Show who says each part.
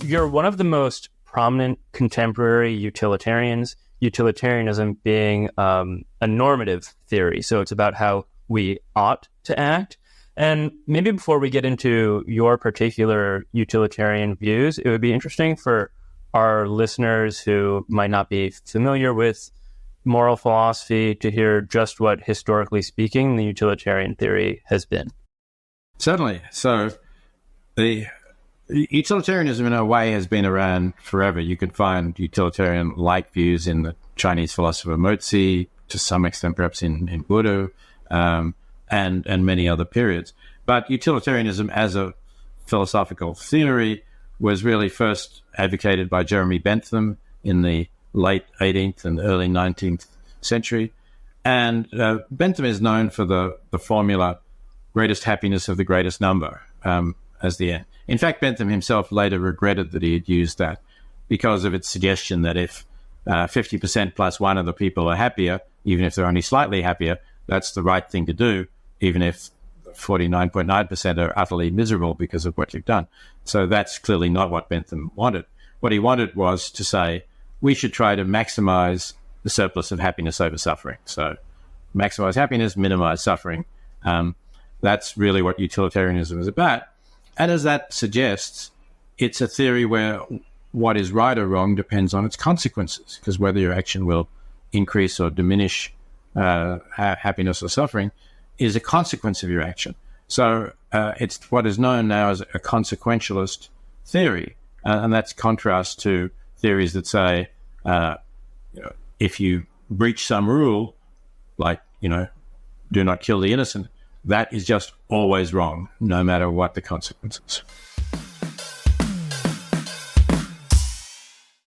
Speaker 1: You're one of the most prominent contemporary utilitarians, utilitarianism being a normative theory. So it's about how we ought to act. And maybe before we get into your particular utilitarian views, it would be interesting for our listeners who might not be familiar with moral philosophy to hear just what, historically speaking, the utilitarian theory has been.
Speaker 2: Certainly. So the utilitarianism in a way has been around forever. You could find utilitarian-like views in the Chinese philosopher Mozi, to some extent perhaps in Buddha, and many other periods. But utilitarianism as a philosophical theory was really first advocated by Jeremy Bentham in the late 18th and early 19th century. And Bentham is known for the formula, greatest happiness of the greatest number, as the end. In fact, Bentham himself later regretted that he had used that because of its suggestion that if 50% plus one of the people are happier, even if they're only slightly happier, that's the right thing to do, even if 49.9% are utterly miserable because of what you've done. So that's clearly not what Bentham wanted. What he wanted was to say, we should try to maximize the surplus of happiness over suffering. So maximize happiness, minimize suffering. That's really what utilitarianism is about. And as that suggests, it's a theory where what is right or wrong depends on its consequences, because whether your action will increase or diminish happiness or suffering is a consequence of your action. So it's what is known now as a consequentialist theory, and that's contrast to theories that say, if you breach some rule, like, do not kill the innocent, that is just always wrong, no matter what the consequences.